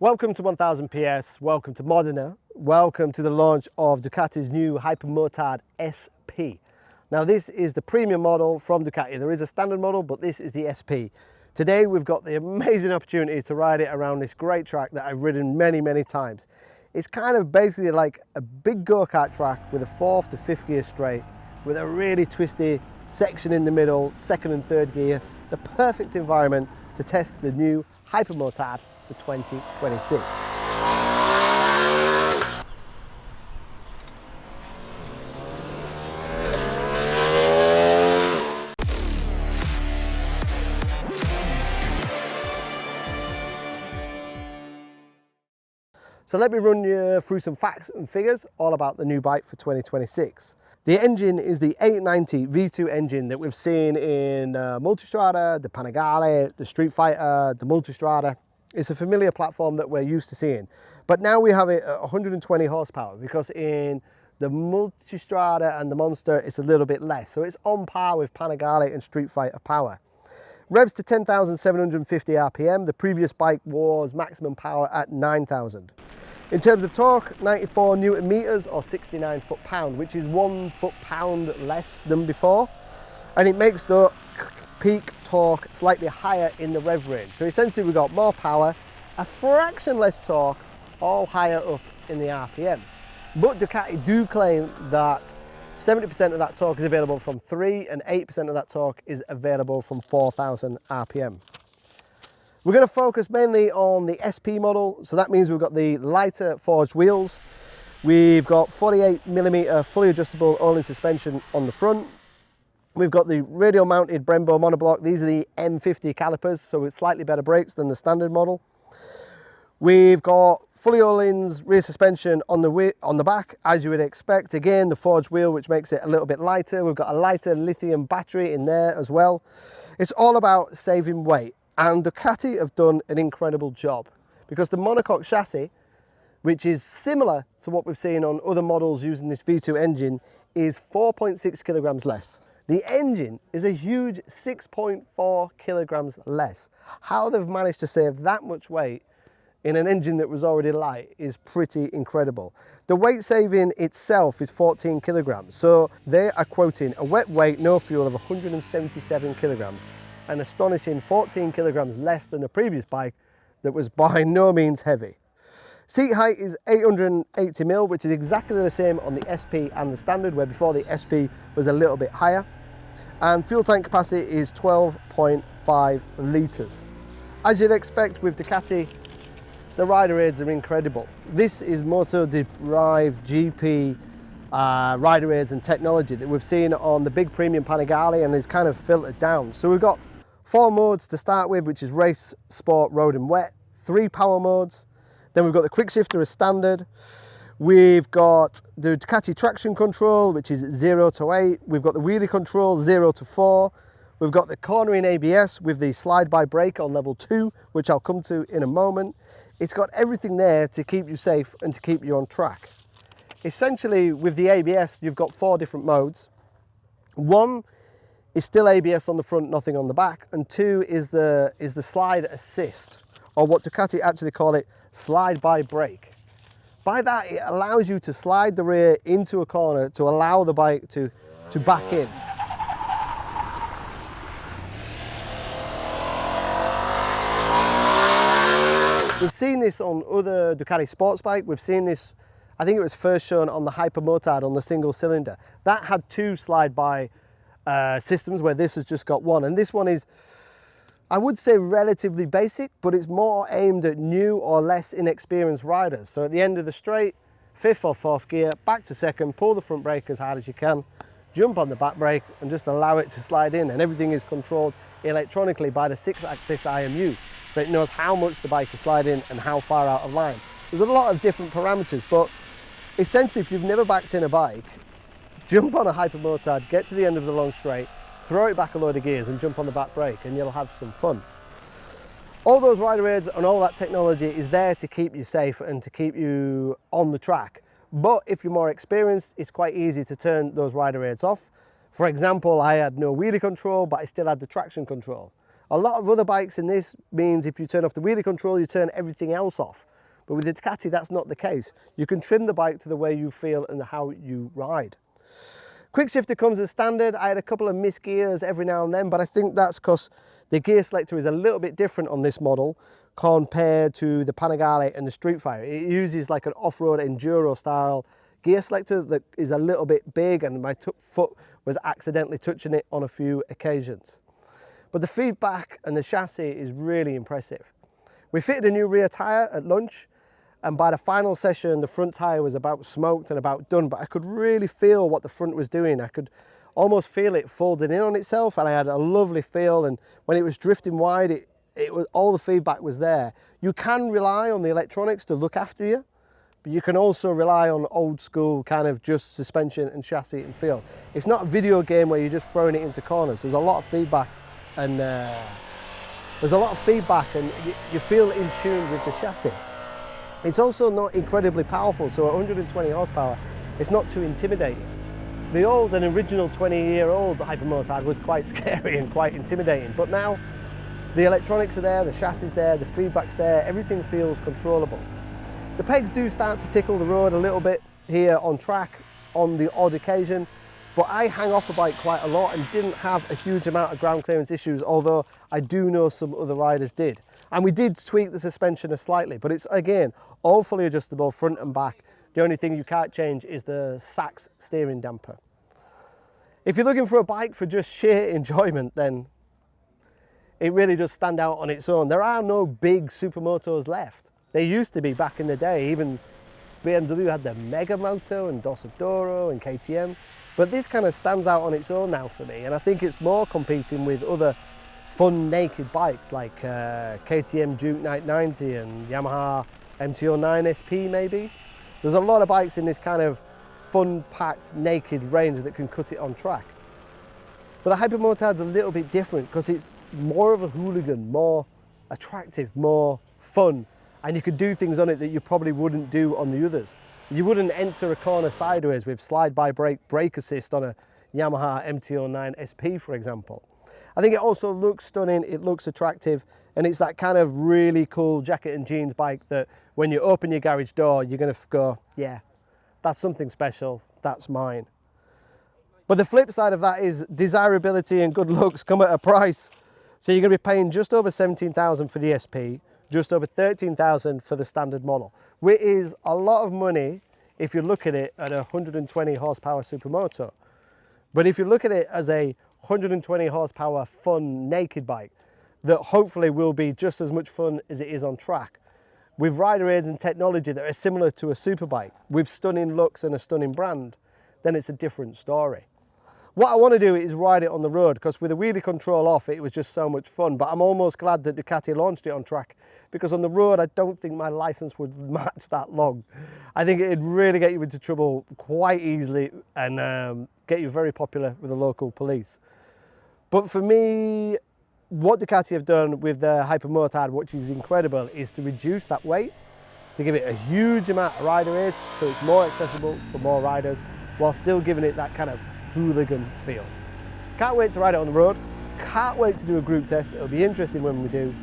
Welcome to 1000 PS, welcome to Modena, welcome to the launch of Ducati's new Hypermotard SP. Now this is the premium model from Ducati. There is a standard model, but this is the SP. Today we've got the amazing opportunity to ride it around this great track that I've ridden many times. It's kind of basically like a big go-kart track with a 4th to 5th gear straight, with a really twisty section in the middle, 2nd and 3rd gear. The perfect environment to test the new Hypermotard for 2026. So let me run you through some facts and figures all about the new bike for 2026. The engine is the 890 V2 engine that we've seen in Multistrada, the Panigale, the Street Fighter, the Multistrada. It's a familiar platform that we're used to seeing. But now we have it at 120 horsepower because in the Multistrada and the Monster it's a little bit less. So it's on par with Panigale and Street Fighter power. Revs to 10,750 RPM. The previous bike was maximum power at 9,000. In terms of torque, 94 Newton meters or 69 foot-pound, which is 1 foot-pound less than before. And it makes the peak torque slightly higher in the rev range. So essentially we've got more power, a fraction less torque, all higher up in the RPM. But Ducati do claim that 70% of that torque is available from 3 and 8% of that torque is available from 4,000 RPM. We're going to focus mainly on the SP model, so that means we've got the lighter forged wheels. We've got 48mm fully adjustable Öhlins suspension on the front. We've got the radial mounted Brembo monoblock. These are the M50 calipers, so it's slightly better brakes than the standard model. We've got fully Öhlins rear suspension on the back, as you would expect. Again, the forged wheel, which makes it a little bit lighter. We've got a lighter lithium battery in there as well. It's all about saving weight, and Ducati have done an incredible job because the monocoque chassis, which is similar to what we've seen on other models using this V2 engine, is 4.6 kilograms less. The engine is a huge 6.4 kilograms less. How they've managed to save that much weight in an engine that was already light is pretty incredible. The weight saving itself is 14 kilograms. So they are quoting a wet weight, no fuel of 177 kilograms, an astonishing 14 kilograms less than the previous bike that was by no means heavy. Seat height is 880mm, which is exactly the same on the SP and the standard, where before the SP was a little bit higher. And fuel tank capacity is 12.5 litres. As you'd expect with Ducati, the rider aids are incredible. This is motor-derived GP rider aids and technology that we've seen on the big premium Panigale and is kind of filtered down. So we've got 4 modes to start with, which is race, sport, road and wet, 3 power modes. Then we've got the quickshifter as standard. We've got the Ducati traction control, which is 0 to 8. We've got the wheelie control, 0 to 4. We've got the cornering ABS with the slide-by brake on level 2, which I'll come to in a moment. It's got everything there to keep you safe and to keep you on track. Essentially, with the ABS, you've got 4 different modes. 1 is still ABS on the front, nothing on the back. And 2 is the slide assist, or what Ducati actually call it, slide-by brake. By that, it allows you to slide the rear into a corner to allow the bike to back in. We've seen this on other Ducati sports bike. We've seen this, I think it was first shown on the Hypermotard on the single cylinder. That had 2 slide-by systems, where this has just got 1. And this one is, I would say, relatively basic, but it's more aimed at new or less inexperienced riders. So at the end of the straight, 5th or 4th gear, back to 2nd, pull the front brake as hard as you can, jump on the back brake and just allow it to slide in. And everything is controlled electronically by the 6-axis IMU. So it knows how much the bike is sliding and how far out of line. There's a lot of different parameters, but essentially if you've never backed in a bike, jump on a Hypermotard, get to the end of the long straight, throw it back a load of gears and jump on the back brake and you'll have some fun. All those rider aids and all that technology is there to keep you safe and to keep you on the track. But if you're more experienced, it's quite easy to turn those rider aids off. For example, I had no wheelie control, but I still had the traction control. A lot of other bikes in this means if you turn off the wheelie control, you turn everything else off. But with the Ducati, that's not the case. You can trim the bike to the way you feel and how you ride. Quickshifter comes as standard. I had a couple of missed gears every now and then, but I think that's because the gear selector is a little bit different on this model compared to the Panigale and the Street Fighter. It uses like an off-road enduro style gear selector that is a little bit big, and my foot was accidentally touching it on a few occasions. But the feedback and the chassis is really impressive. We fitted a new rear tyre at lunch, and by the final session, the front tyre was about smoked and about done, but I could really feel what the front was doing. I could almost feel it folding in on itself, and I had a lovely feel, and when it was drifting wide, it was, all the feedback was there. You can rely on the electronics to look after you, but you can also rely on old school kind of just suspension and chassis and feel. It's not a video game where you're just throwing it into corners. There's a lot of feedback, and you feel in tune with the chassis. It's also not incredibly powerful, so at 120 horsepower, it's not too intimidating. The old and original 20-year-old Hypermotard was quite scary and quite intimidating, but now the electronics are there, the chassis is there, the feedback's there, everything feels controllable. The pegs do start to tickle the road a little bit here on track on the odd occasion, but I hang off a bike quite a lot and didn't have a huge amount of ground clearance issues, although I do know some other riders did. And we did tweak the suspension slightly, but it's, again, all fully adjustable front and back. The only thing you can't change is the Sachs steering damper. If you're looking for a bike for just sheer enjoyment, then it really does stand out on its own. There are no big supermotos left. They used to be back in the day. Even BMW had the Mega Moto and Dorsoduro and KTM. But this kind of stands out on its own now for me, and I think it's more competing with other fun naked bikes like KTM Duke 990 and Yamaha MT-09 SP maybe. There's a lot of bikes in this kind of fun-packed naked range that can cut it on track. But the Hypermotard's a little bit different because it's more of a hooligan, more attractive, more fun, and you could do things on it that you probably wouldn't do on the others. You wouldn't enter a corner sideways with slide-by brake assist on a Yamaha MT-09 SP, for example. I think it also looks stunning, it looks attractive, and it's that kind of really cool jacket and jeans bike that when you open your garage door, you're gonna go, yeah, that's something special, that's mine. But the flip side of that is desirability and good looks come at a price. So you're gonna be paying just over 17,000 for the SP, just over 13,000 for the standard model, which is a lot of money if you look at it at a 120 horsepower supermoto. But if you look at it as a 120 horsepower fun naked bike that hopefully will be just as much fun as it is on track, with rider aids and technology that are similar to a superbike, with stunning looks and a stunning brand, then it's a different story. What I want to do is ride it on the road, because with the wheelie control off, it was just so much fun. But I'm almost glad that Ducati launched it on track, because on the road, I don't think my license would match that long. I think it'd really get you into trouble quite easily and get you very popular with the local police. But for me, what Ducati have done with the Hypermotard, which is incredible, is to reduce that weight, to give it a huge amount of rider aids, so it's more accessible for more riders, while still giving it that kind of hooligan feel. Can't wait to ride it on the road. Can't wait to do a group test. It'll be interesting when we do.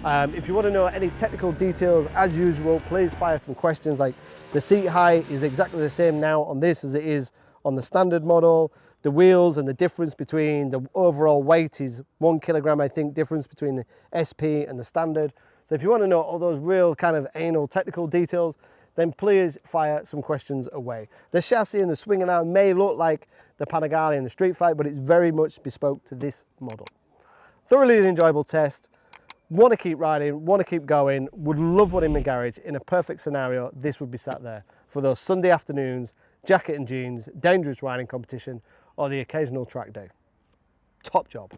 If you want to know any technical details, as usual, please fire some questions, like the seat height is exactly the same now on this as it is on the standard model. The wheels and the difference between the overall weight is 1 kilogram, I think, difference between the SP and the standard. So if you want to know all those real kind of anal technical details, then please fire some questions away. The chassis and the swinging arm may look like the Panigale and the Street Fighter, but it's very much bespoke to this model. Thoroughly an enjoyable test. Want to keep riding, want to keep going, would love one in my garage. In a perfect scenario, this would be sat there for those Sunday afternoons, jacket and jeans, dangerous riding competition, or the occasional track day. Top job.